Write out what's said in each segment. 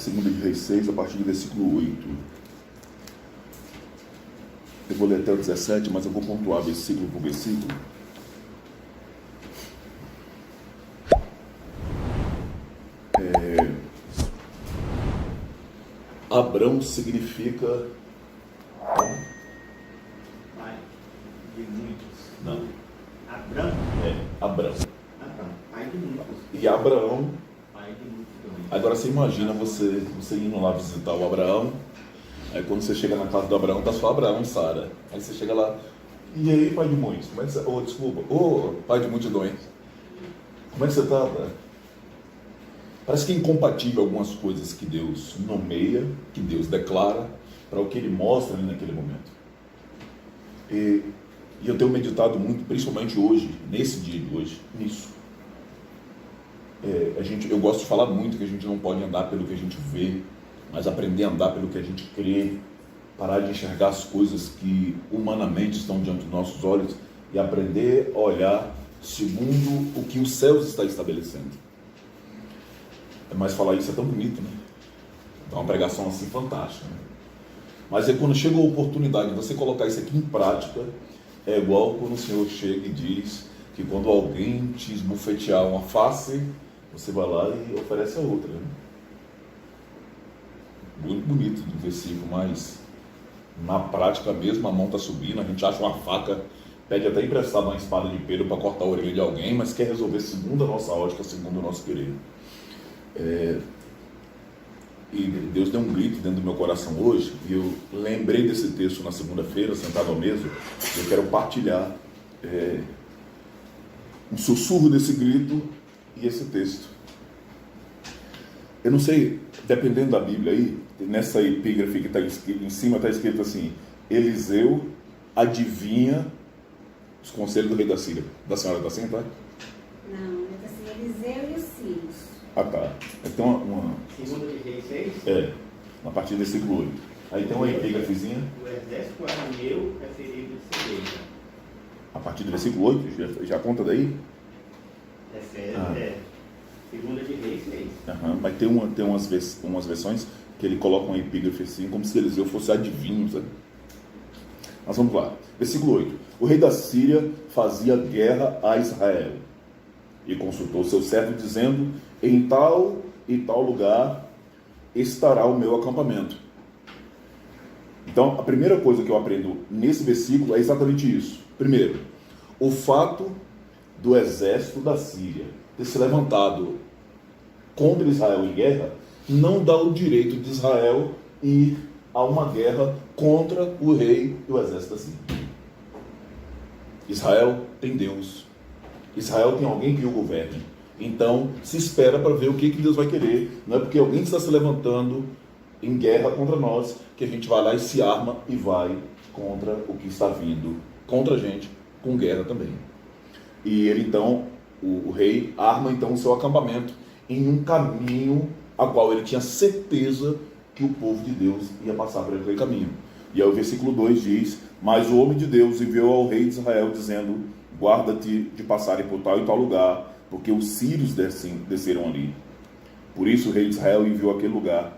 Segunda de Reis 6, a partir do versículo 8. Eu vou ler até o 17, mas eu vou pontuar versículo por versículo. Abrão significa... Pai de muitos. Não. Abrão? Abrão. Pai de muitos. E Abraão... Pai de muitos também. Agora você imagina você indo lá visitar o Abraão. Aí quando você chega na casa do Abraão, tá só Abraão e Sara. Aí você chega lá, e aí, pai de muitos? Como é que você... desculpa. Pai de multidões. Como é que você tá? Parece que é incompatível algumas coisas que Deus nomeia, que Deus declara, para o que Ele mostra ali naquele momento. E eu tenho meditado muito, principalmente hoje, nesse dia de hoje, nisso. Eu gosto de falar muito que a gente não pode andar pelo que a gente vê, mas aprender a andar pelo que a gente crê, parar de enxergar as coisas que humanamente estão diante dos nossos olhos e aprender a olhar segundo o que os céus está estabelecendo. Mas falar isso é tão bonito, né? É uma pregação assim fantástica, né? Mas é quando chega a oportunidade de você colocar isso aqui em prática, é igual quando o Senhor chega e diz que quando alguém te esbofetear uma face, você vai lá e oferece a outra, né? Muito bonito do versículo, mas na prática mesmo a mão está subindo, a gente acha uma faca, pede até emprestado uma espada de Pedro para cortar a orelha de alguém, mas quer resolver segundo a nossa ótica, segundo o nosso querer. E Deus deu um grito dentro do meu coração hoje, e eu lembrei desse texto na segunda-feira, sentado à mesa, e eu quero partilhar um sussurro desse grito e esse texto. Eu não sei, dependendo da Bíblia aí, nessa epígrafe que está em cima está escrito assim: Eliseu adivinha os conselhos do rei da Síria. Da senhora está assim, tá? Não, é assim, Eliseu e os sírios. Ah, tá. Então, Segunda de Reis 6? a partir do versículo 8. Aí tem uma epígrafezinha. O exército arameu é ferido de cegueira. A partir do versículo 8, já conta daí? Segunda de Reis 6. Mas tem umas versões que ele coloca uma epígrafe assim, como se Eliseu fosse adivinho, sabe? Mas vamos lá. Versículo 8. O rei da Síria fazia guerra a Israel e consultou seu servo, dizendo: em tal e tal lugar estará o meu acampamento. Então, a primeira coisa que eu aprendo nesse versículo é exatamente isso. Primeiro, o fato do exército da Síria ter se levantado contra Israel em guerra não dá o direito de Israel ir a uma guerra contra o rei e o exército da Síria. Israel tem Deus. Israel tem alguém que o governe. Então, se espera para ver o que Deus vai querer. Não é porque alguém está se levantando em guerra contra nós que a gente vai lá e se arma e vai contra o que está vindo contra a gente, com guerra também. E ele então, o rei, arma então o seu acampamento em um caminho a qual ele tinha certeza que o povo de Deus ia passar por aquele caminho. E aí o versículo 2 diz: mas o homem de Deus enviou ao rei de Israel, dizendo: guarda-te de passarem por tal e tal lugar, porque os sírios desceram ali. Por isso o rei de Israel enviou aquele lugar,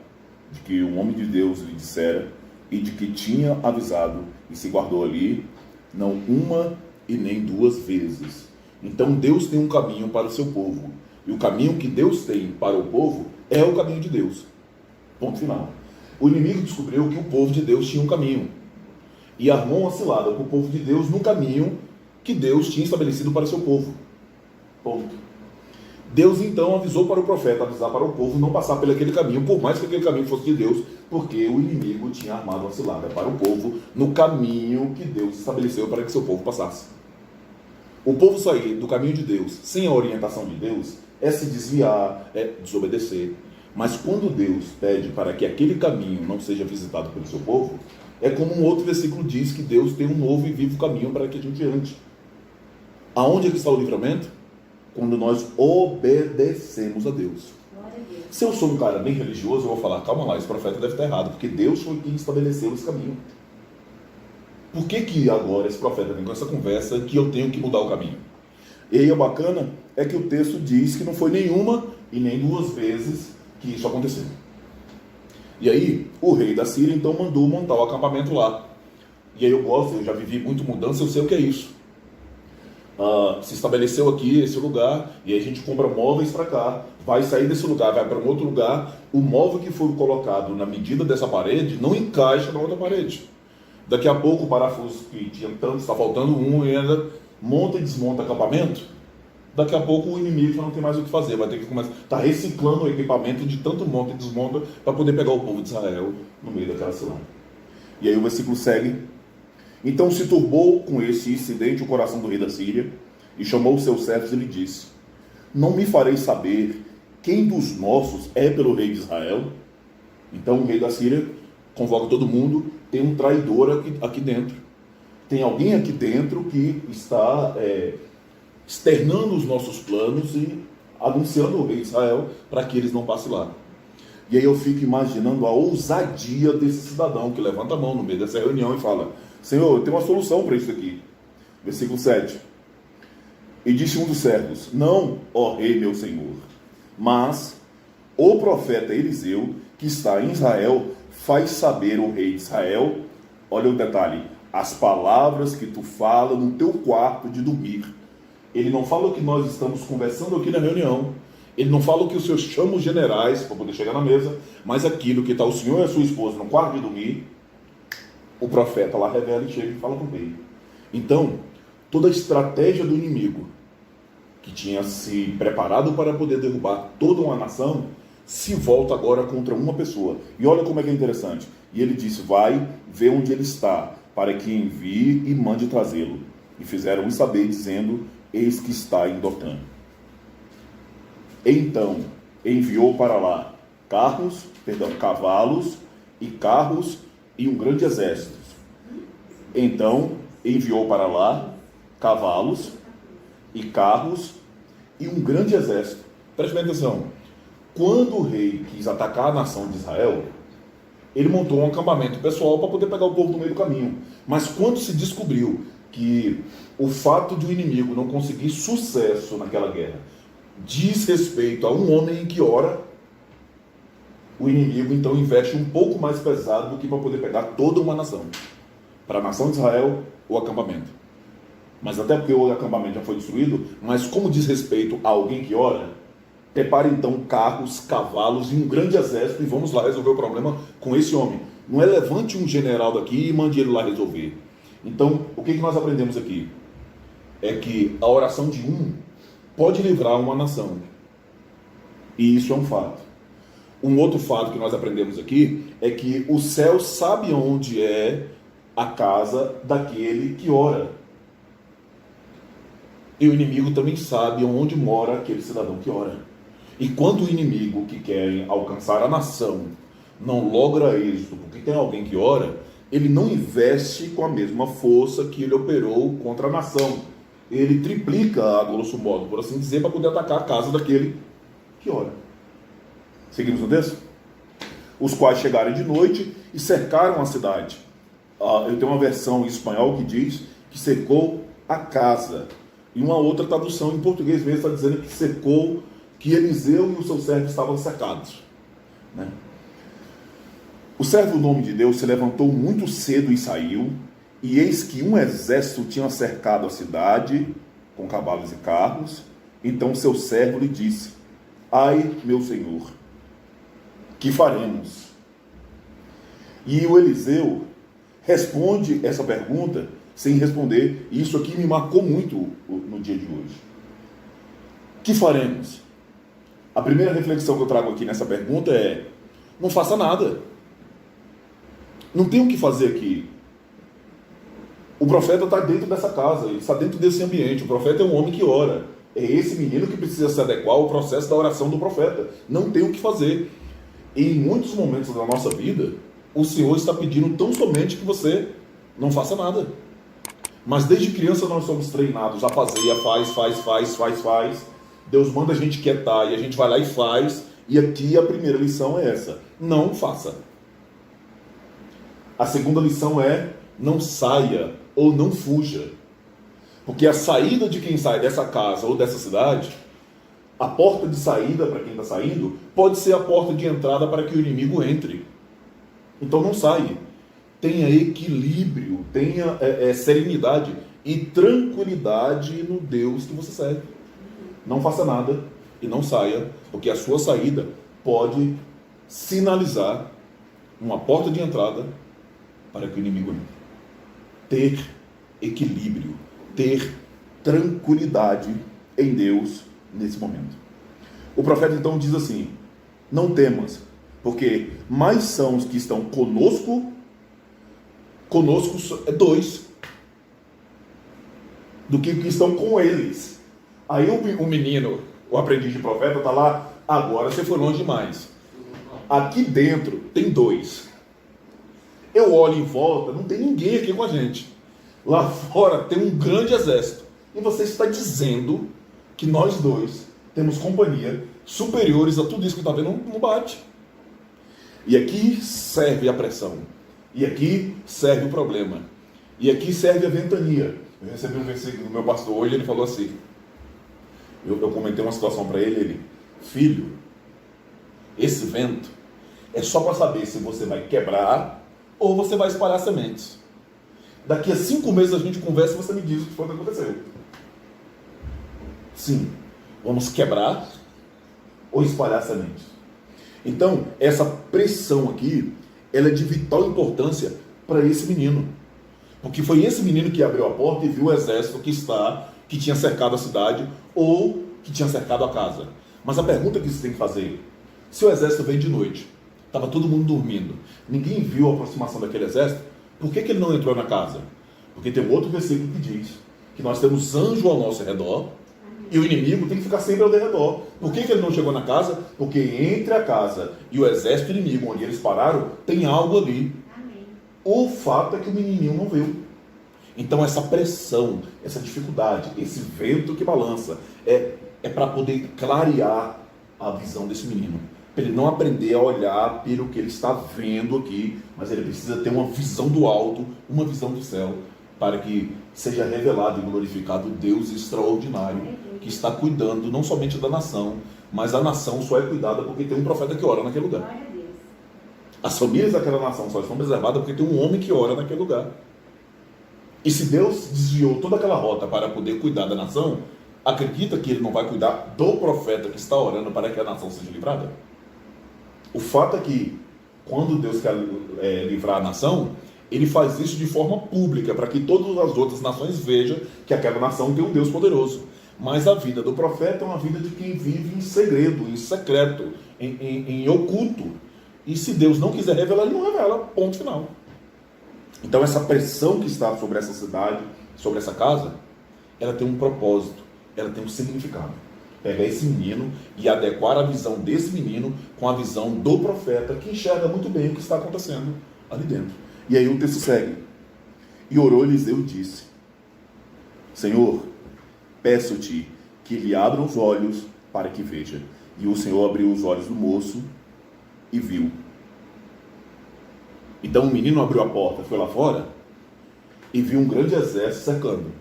de que o homem de Deus lhe dissera, e de que tinha avisado, e se guardou ali, não uma e nem duas vezes. Então Deus tem um caminho para o seu povo, e o caminho que Deus tem para o povo é o caminho de Deus. Ponto final. O inimigo descobriu que o povo de Deus tinha um caminho, e armou uma cilada com o povo de Deus no caminho que Deus tinha estabelecido para o seu povo. Ponto. Deus então avisou para o profeta, avisar para o povo não passar por aquele caminho, por mais que aquele caminho fosse de Deus, porque o inimigo tinha armado uma cilada para o povo no caminho que Deus estabeleceu para que seu povo passasse. O povo sair do caminho de Deus sem a orientação de Deus é se desviar, é desobedecer. Mas quando Deus pede para que aquele caminho não seja visitado pelo seu povo, é como um outro versículo diz, que Deus tem um novo e vivo caminho para que a gente ande. Aonde é que está o livramento? Quando nós obedecemos a Deus. Se eu sou um cara bem religioso, eu vou falar: calma lá, esse profeta deve estar errado, porque Deus foi quem estabeleceu esse caminho. Por que agora esse profeta vem com essa conversa que eu tenho que mudar o caminho? E aí o bacana é que o texto diz que não foi nenhuma e nem duas vezes que isso aconteceu. E aí, o rei da Síria então mandou montar o acampamento lá. E aí eu já vivi muito mudança, eu sei o que é isso. Se estabeleceu aqui esse lugar, e aí a gente compra móveis para cá, vai sair desse lugar, vai para um outro lugar, o móvel que foi colocado na medida dessa parede não encaixa na outra parede. Daqui a pouco o parafuso que tinha tanto, está faltando um, e ainda monta e desmonta acampamento. Daqui a pouco o inimigo já não tem mais o que fazer, vai ter que começar, tá reciclando o equipamento de tanto monta e desmonta para poder pegar o povo de Israel no meio daquela cilada. E aí o versículo segue: então se turbou com esse incidente o coração do rei da Síria, e chamou os seus servos e lhe disse: não me farei saber quem dos nossos é pelo rei de Israel? Então o rei da Síria convoca todo mundo, tem um traidor aqui dentro. Tem alguém aqui dentro que está externando os nossos planos e anunciando o rei de Israel para que eles não passem lá. E aí eu fico imaginando a ousadia desse cidadão que levanta a mão no meio dessa reunião e fala: Senhor, eu tenho uma solução para isso aqui. Versículo 7. E disse um dos servos: não, ó rei meu senhor, mas o profeta Eliseu, que está em Israel, faz saber ao rei de Israel, olha o detalhe, as palavras que tu fala no teu quarto de dormir. Ele não fala o que nós estamos conversando aqui na reunião, ele não fala o que os seus chamam generais para poder chegar na mesa, mas aquilo que está o senhor e a sua esposa no quarto de dormir, o profeta lá revela e chega e fala com o rei. Então, toda a estratégia do inimigo, que tinha se preparado para poder derrubar toda uma nação, se volta agora contra uma pessoa. E olha como é que é interessante. E ele disse: vai ver onde ele está, para que envie e mande trazê-lo. E fizeram isso saber, dizendo: eis que está em Dotã. Então enviou para lá cavalos e carros e um grande exército. Então enviou para lá cavalos e carros e um grande exército. Preste bem atenção. Quando o rei quis atacar a nação de Israel, ele montou um acampamento pessoal para poder pegar o povo no meio do caminho. Mas quando se descobriu que o fato de o inimigo não conseguir sucesso naquela guerra diz respeito a um homem que ora, o inimigo então investe um pouco mais pesado do que para poder pegar toda uma nação. Para a nação de Israel, o acampamento. Mas até porque o acampamento já foi destruído, mas como diz respeito a alguém que ora, prepare então carros, cavalos e um grande exército e vamos lá resolver o problema com esse homem. Não é levante um general daqui e mande ele lá resolver. Então, o que nós aprendemos aqui? É que a oração de um pode livrar uma nação. E isso é um fato. Um outro fato que nós aprendemos aqui é que o céu sabe onde é a casa daquele que ora. E o inimigo também sabe onde mora aquele cidadão que ora. E quando o inimigo que quer alcançar a nação não logra êxito porque tem alguém que ora, ele não investe com a mesma força que ele operou contra a nação. Ele triplica, a grosso modo, por assim dizer, para poder atacar a casa daquele que ora. Seguimos no texto? Os quais chegaram de noite e cercaram a cidade. Eu tenho uma versão em espanhol que diz que cercou a casa. E uma outra tradução em português mesmo está dizendo que cercou, que Eliseu e os seus servos estavam cercados. Né? O servo do homem de Deus se levantou muito cedo e saiu, e eis que um exército tinha cercado a cidade, com cavalos e carros. Então seu servo lhe disse: ai, meu senhor, que faremos? E o Eliseu responde essa pergunta sem responder, e isso aqui me marcou muito no dia de hoje. Que faremos? A primeira reflexão que eu trago aqui nessa pergunta é: não faça nada. Não tem o que fazer aqui. O profeta está dentro dessa casa, ele está dentro desse ambiente. O profeta é um homem que ora. É esse menino que precisa se adequar ao processo da oração do profeta. Não tem o que fazer. E em muitos momentos da nossa vida, o Senhor está pedindo tão somente que você não faça nada. Mas desde criança nós somos treinados a fazer, faz. Deus manda a gente quietar e a gente vai lá e faz. E aqui a primeira lição é essa: não faça. A segunda lição é: não saia ou não fuja. Porque a saída de quem sai dessa casa ou dessa cidade, a porta de saída para quem está saindo, pode ser a porta de entrada para que o inimigo entre. Então não saia. Tenha equilíbrio, tenha serenidade e tranquilidade no Deus que você serve. Não faça nada e não saia, porque a sua saída pode sinalizar uma porta de entrada para que o inimigo entre. Ter equilíbrio, ter tranquilidade em Deus nesse momento. O profeta então diz assim: não temas, porque mais são os que estão conosco é 2, do que os que estão com eles. Aí o menino, o aprendiz de profeta, está lá: agora você foi longe demais. Aqui dentro tem 2. Eu olho em volta, não tem ninguém aqui com a gente. Lá fora tem um grande exército. E você está dizendo que nós 2 temos companhia superiores a tudo isso que está vendo no bate. E aqui serve a pressão. E aqui serve o problema. E aqui serve a ventania. Eu recebi um versículo do meu pastor hoje, ele falou assim. Eu comentei uma situação para ele, filho, esse vento é só para saber se você vai quebrar ou você vai espalhar sementes. Daqui a 5 meses a gente conversa e você me diz o que foi que aconteceu. Sim, vamos quebrar ou espalhar sementes. Então, essa pressão aqui, ela é de vital importância para esse menino. Porque foi esse menino que abriu a porta e viu o exército que tinha cercado a cidade ou que tinha cercado a casa. Mas a pergunta que você tem que fazer: se o exército veio de noite, estava todo mundo dormindo, ninguém viu a aproximação daquele exército, por que ele não entrou na casa? Porque tem um outro versículo que diz que nós temos anjo ao nosso redor e o inimigo tem que ficar sempre ao redor. Por que ele não chegou na casa? Porque entre a casa e o exército inimigo, onde eles pararam, tem algo ali. Amém. O fato é que o menininho não viu. Então essa pressão, essa dificuldade, esse vento que balança, é para poder clarear a visão desse menino. Para ele não aprender a olhar pelo que ele está vendo aqui, mas ele precisa ter uma visão do alto, uma visão do céu, para que seja revelado e glorificado o Deus extraordinário que está cuidando não somente da nação, mas a nação só é cuidada porque tem um profeta que ora naquele lugar. Glória a Deus. As famílias daquela nação só estão preservadas porque tem um homem que ora naquele lugar. E se Deus desviou toda aquela rota para poder cuidar da nação, acredita que ele não vai cuidar do profeta que está orando para que a nação seja livrada? O fato é que, quando Deus quer livrar a nação, ele faz isso de forma pública, para que todas as outras nações vejam que aquela nação tem um Deus poderoso. Mas a vida do profeta é uma vida de quem vive em segredo, em secreto, em oculto. E se Deus não quiser revelar, ele não revela, ponto final. Então essa pressão que está sobre essa cidade, sobre essa casa, ela tem um propósito, ela tem um significado. Pegar esse menino e adequar a visão desse menino com a visão do profeta, que enxerga muito bem o que está acontecendo ali dentro. E aí o texto segue. E orou Eliseu e disse: Senhor, peço-te que lhe abra os olhos para que veja. E o Senhor abriu os olhos do moço e viu. Então o menino abriu a porta, foi lá fora e viu um grande exército cercando.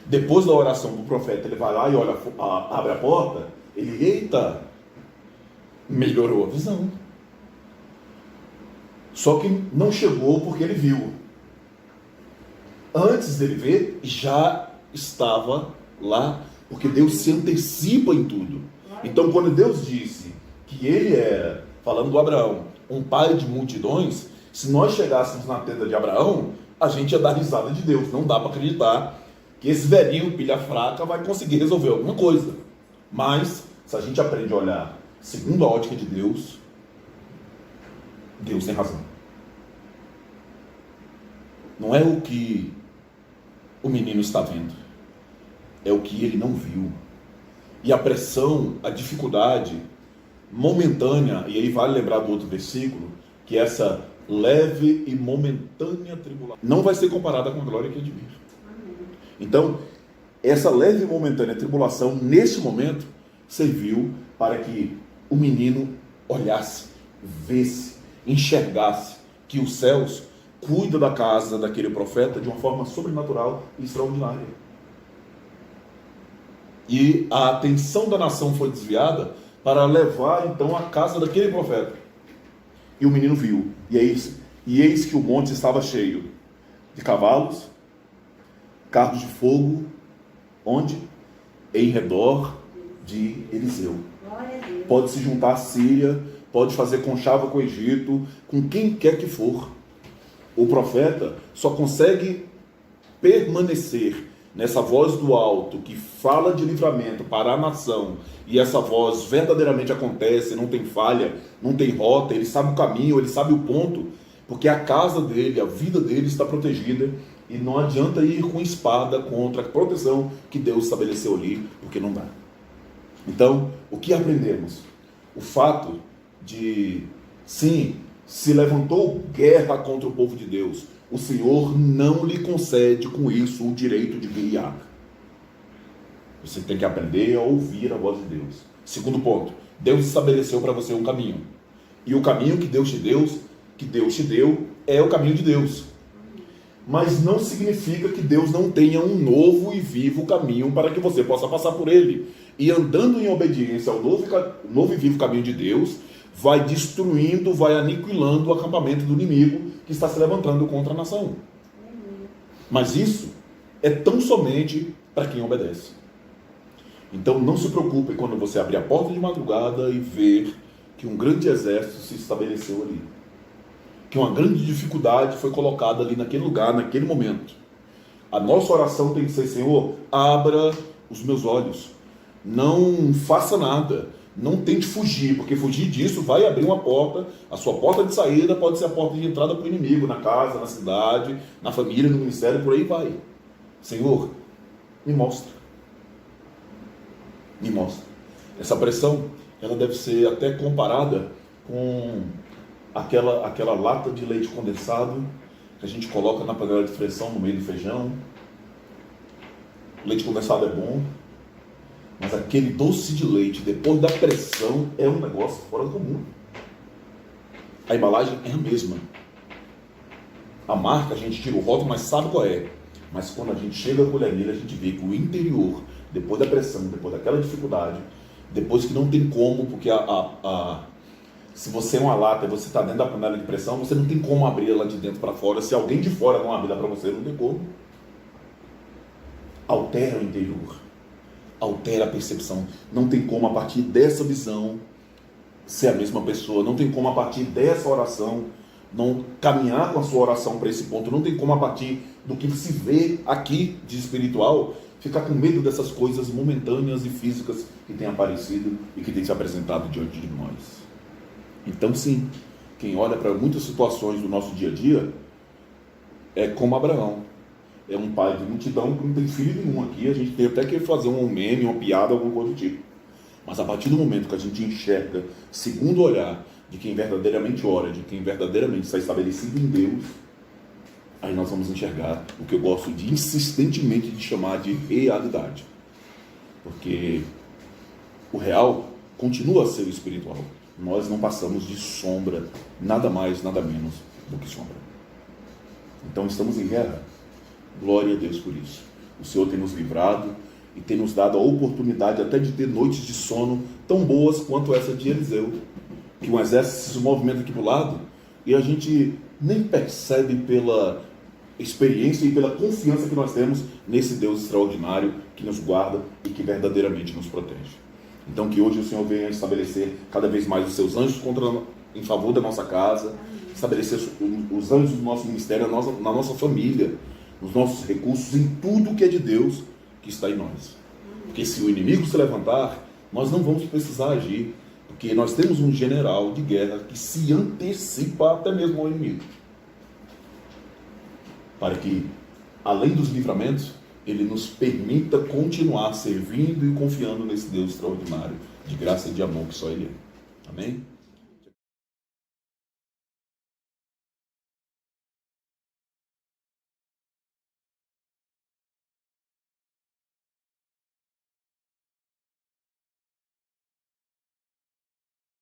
Depois da oração do profeta, ele vai lá e olha, abre a porta, ele, eita, melhorou a visão. Só que não chegou porque ele viu. Antes dele ver, já estava lá, porque Deus se antecipa em tudo. Então, quando Deus disse que ele era, falando do Abraão, um pai de multidões, se nós chegássemos na tenda de Abraão, a gente ia dar risada de Deus. Não dá para acreditar que esse velhinho, pilha fraca, vai conseguir resolver alguma coisa. Mas, se a gente aprende a olhar segundo a ótica de Deus, Deus tem razão. Não é o que o menino está vendo, é o que ele não viu. E a pressão, a dificuldade momentânea, e aí vale lembrar do outro versículo, que essa leve e momentânea tribulação não vai ser comparada com a glória que há de vir. Então, essa leve e momentânea tribulação, nesse momento, serviu para que o menino olhasse, visse, enxergasse que os céus cuidam da casa daquele profeta de uma forma sobrenatural e extraordinária. E a atenção da nação foi desviada para levar, então, a casa daquele profeta. E o menino viu. E aí, E eis que o monte estava cheio de cavalos, carros de fogo, onde? Em redor de Eliseu. Glória a Deus. Pode se juntar à Síria, pode fazer conchava com o Egito, com quem quer que for. O profeta só consegue permanecer nessa voz do alto que fala de livramento para a nação, e essa voz verdadeiramente acontece, não tem falha, não tem rota, ele sabe o caminho, ele sabe o ponto, porque a casa dele, a vida dele está protegida, e não adianta ir com espada contra a proteção que Deus estabeleceu ali, porque não dá. Então, o que aprendemos? O fato de, sim, se levantou guerra contra o povo de Deus, o Senhor não lhe concede com isso o direito de guerrear. Você tem que aprender a ouvir a voz de Deus. Segundo ponto, Deus estabeleceu para você um caminho. E o caminho que Deus te deu, é o caminho de Deus. Mas não significa que Deus não tenha um novo e vivo caminho para que você possa passar por ele. E andando em obediência ao novo e vivo caminho de Deus, vai destruindo, vai aniquilando o acampamento do inimigo que está se levantando contra a nação. Mas isso é tão somente para quem obedece. Então não se preocupe quando você abrir a porta de madrugada e ver que um grande exército se estabeleceu ali. Que uma grande dificuldade foi colocada ali naquele lugar, naquele momento. A nossa oração tem que ser: Senhor, abra os meus olhos. Não faça nada. Não tente fugir, porque fugir disso vai abrir uma porta. A sua porta de saída pode ser a porta de entrada para o inimigo, na casa, na cidade, na família, no ministério, por aí vai. Senhor, me mostra. Me mostra. Essa pressão, ela deve ser até comparada com aquela lata de leite condensado que a gente coloca na panela de pressão no meio do feijão. Leite condensado é bom, mas aquele doce de leite, depois da pressão, é um negócio fora do comum. A embalagem é a mesma. A marca, a gente tira o rótulo, mas sabe qual é. Mas quando a gente chega a colher nele, a gente vê que o interior, depois da pressão, depois daquela dificuldade, depois que não tem como, porque se você é uma lata e você está dentro da panela de pressão, você não tem como abrir ela de dentro para fora. Se alguém de fora não abrir ela para você, não tem como. Altera o interior. Altera a percepção. Não tem como a partir dessa visão ser a mesma pessoa. Não tem como a partir dessa oração não caminhar com a sua oração para esse ponto. Não tem como a partir do que se vê aqui de espiritual ficar com medo dessas coisas momentâneas e físicas que têm aparecido e que têm se apresentado diante de nós. Então sim, quem olha para muitas situações do nosso dia a dia é como Abraão. É um pai de multidão que não tem filho nenhum aqui. A gente tem até que fazer um meme, uma piada, alguma coisa do tipo. Mas a partir do momento que a gente enxerga, segundo olhar de quem verdadeiramente ora, de quem verdadeiramente está estabelecido em Deus, aí nós vamos enxergar o que eu gosto de insistentemente de chamar de realidade. Porque o real continua a ser o espiritual. Nós não passamos de sombra, nada mais, nada menos do que sombra. Então estamos em guerra. Glória a Deus por isso. O Senhor tem nos livrado e tem nos dado a oportunidade até de ter noites de sono tão boas quanto essa de Eliseu, que um exército se movimenta aqui para o lado e a gente nem percebe pela experiência e pela confiança que nós temos nesse Deus extraordinário que nos guarda e que verdadeiramente nos protege. Então que hoje o Senhor venha estabelecer cada vez mais os seus anjos em favor da nossa casa, estabelecer os anjos do nosso ministério, na nossa família, nos nossos recursos, em tudo que é de Deus que está em nós. Porque se o inimigo se levantar, nós não vamos precisar agir, porque nós temos um general de guerra que se antecipa até mesmo ao inimigo, para que, além dos livramentos, ele nos permita continuar servindo e confiando nesse Deus extraordinário, de graça e de amor que só Ele é. Amém?